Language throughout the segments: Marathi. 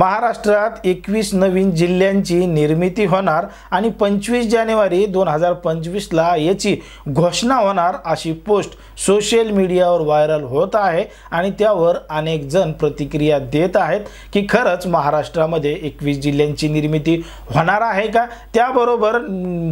महाराष्ट्रात 21 नवीन जिल्ह्यांची निर्मिती होणार आणि 25 जानेवारी 2025 ला याची घोषणा होणार अशी पोस्ट सोशल मीडियावर व्हायरल होत आहे आणि त्यावर अनेक जण प्रतिक्रिया देत आहेत की खरंच महाराष्ट्रामध्ये 21 जिल्ह्यांची निर्मिती होणार आहे का। त्याबरोबर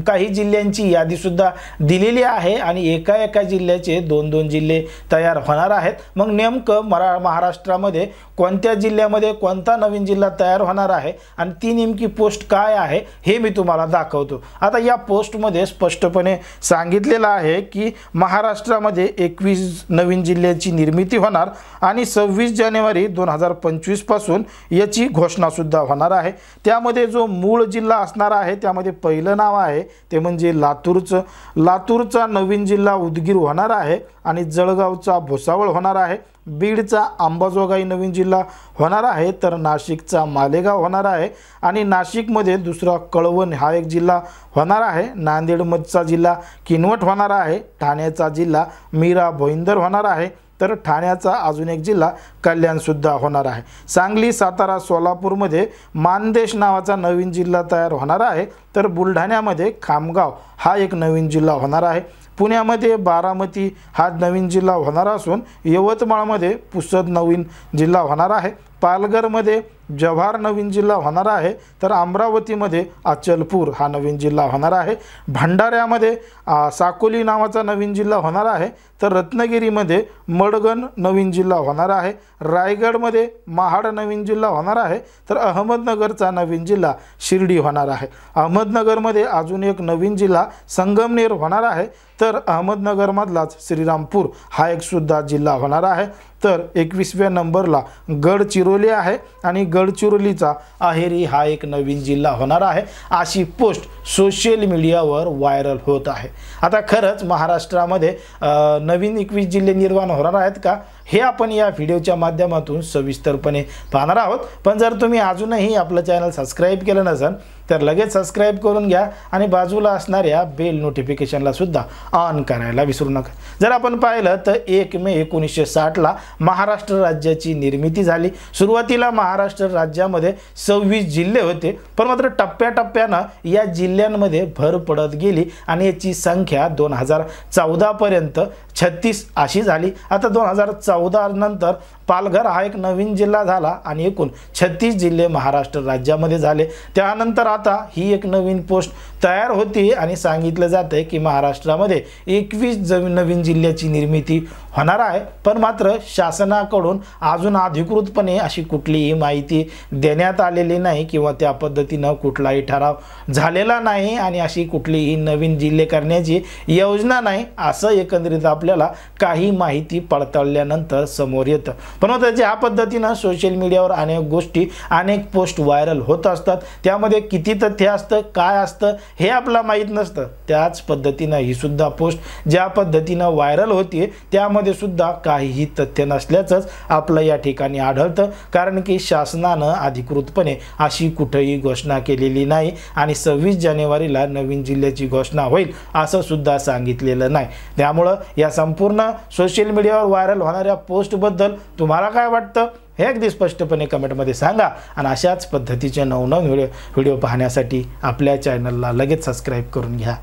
काही जिल्ह्यांची यादी सुद्धा दिलेली आहे आणि एका जिल्ह्याचे 2-2 जिल्हे तयार होणार आहेत। मग नेमकं महाराष्ट्रामध्ये कोणत्या जिल्ह्यामध्ये कोणता नवीन जिल्हा तयार होणार आहे आणि ती नेमकी पोस्ट काय आहे हे मी तुम्हाला दाखवतो। आता या पोस्ट मध्ये स्पष्टपणे सांगितलेलं आहे की महाराष्ट्रामध्ये 21 नवीन जिल्ह्याची निर्मिती होणार आणि 26 जानेवारी 2025 पासून याची घोषणा सुद्धा होणार आहे। त्यामध्ये जो मूळ जिल्हा असणार आहे त्यामध्ये पहिलं नाव आहे ते म्हणजे लातूरचा नवीन जिल्हा उदगीर होणार आहे आणि जळगावचा भुसावळ होणार आहे। बीडचा अंबाजोगाई नवीन जिल्हा होणार आहे तर नाशिकचा मालेगाव होणार आहे आणि नाशिकमध्ये दुसरा कळवण हा एक जिल्हा होणार आहे। नांदेडमधचा जिल्हा किनवट होणार आहे। ठाण्याचा जिल्हा मीरा भोईंदर होणार आहे तर ठाण्याचा अजून एक जिल्हा कल्याण सुद्धा होणार आहे। सांगली सातारा सोलापूरमध्ये मानदेश नावाचा नवीन जिल्हा तयार होणार आहे तर बुलढाण्यामध्ये खामगाव हा एक नवीन जिल्हा होणार आहे। पुण्यामध्ये बारामती हा नवीन जिल्हा होणार असून यवतमाळमध्ये पुसद नवीन जिल्हा होणार आहे। पालघरमध्ये जव्हार नवीन जिल्हा होणार आहे तर अमरावतीमध्ये अचलपूर हा नवीन जिल्हा होणार आहे। भंडाऱ्यामध्ये साकोली नावाचा नवीन जिल्हा होणार आहे तर रत्नागिरीमध्ये मडगण नवीन जिल्हा होणार आहे। रायगडमध्ये महाड नवीन जिल्हा होणार आहे तर अहमदनगरचा नवीन जिल्हा शिर्डी होणार आहे। अहमदनगरमध्ये अजून एक नवीन जिल्हा संगमनेर होणार आहे तर अहमदनगरमधलाच श्रीरामपूर हा एक सुद्धा जिल्हा होणार आहे। तर 21व्या नंबरला गडचिरोली आहे आणि गडचिरोलीचा अहेरी हा एक नवीन जिल्हा होणार आहे अशी पोस्ट सोशल मीडियावर व्हायरल होत आहे। आता खरंच महाराष्ट्रामध्ये नवीन 21 जिल्हे निर्माण होणार आहेत का हे आपण या व्हिडिओच्या माध्यमातून सविस्तरपणे पाहणार आहोत। पण जर तुम्ही अजूनही आपलं चॅनल सबस्क्राइब केलं नसेल तर लगेच सबस्क्राइब करून घ्या आणि बाजूला असणाऱ्या बेल नोटिफिकेशनला सुद्धा ऑन करायला विसरू नका। जर आपण पाहिलं तर 1 मे 1960 ला महाराष्ट्र राज्याची निर्मिती झाली। सुरुवातीला महाराष्ट्र राज्यामध्ये 26 जिल्हे होते पण मात्र टप्प्याटप्प्यानं या जिल्ह्यांमध्ये भर पडत गेली आणि याची संख्या 2014 पर्यंत 36 अशी झाली। आता 2014 नंतर पालघर हा एक नवीन जिल्हा झाला आणि एकूण 36 जिल्हे महाराष्ट्र राज्यामध्ये झाले। त्यानंतर आता ही एक नवीन पोस्ट तयार होती आणि सांगितलं जाते की महाराष्ट्रामध्ये 21 नवीन जिल्ह्याची निर्मिती होणार आहे पण मात्र शासनाकडून अजून अधिकृतपणे अशी कुठलीही माहिती देण्यात आलेली नाही किंवा त्या पद्धतीनं कुठलाही ठराव झालेला नाही आणि अशी कुठलीही नवीन जिल्हे करण्याची योजना नाही असं एकंदरीत आपल्याला काही माहिती पडताळल्यानंतर समोर येतं। पण आता ज्या पद्धतीनं सोशल मीडियावर अनेक गोष्टी अनेक पोस्ट व्हायरल होत असतात त्यामध्ये किती तथ्य असतं काय असतं हे आपल्याला माहीत नसतं। त्याच पद्धतीनं ही सुद्धा पोस्ट ज्या पद्धतीनं व्हायरल होती त्यामध्ये सुद्धा काहीही तथ्य नसल्याचंच आपलं या ठिकाणी आढळतं कारण की शासनानं अधिकृतपणे अशी कुठेही घोषणा केलेली नाही आणि 26 जानेवारीला नवीन जिल्ह्याची घोषणा होईल असं सुद्धा सांगितलेलं नाही। त्यामुळं या संपूर्ण सोशल मीडियावर व्हायरल होणाऱ्या पोस्टबद्दल तुम्हाला काय वाटतं हे अगदी स्पष्टपणे कमेंटमध्ये सांगा आणि अशाच पद्धतीचे नवनवीन व्हिडिओ पाहण्यासाठी आपल्या चॅनलला लगेच सबस्क्राइब करून घ्या।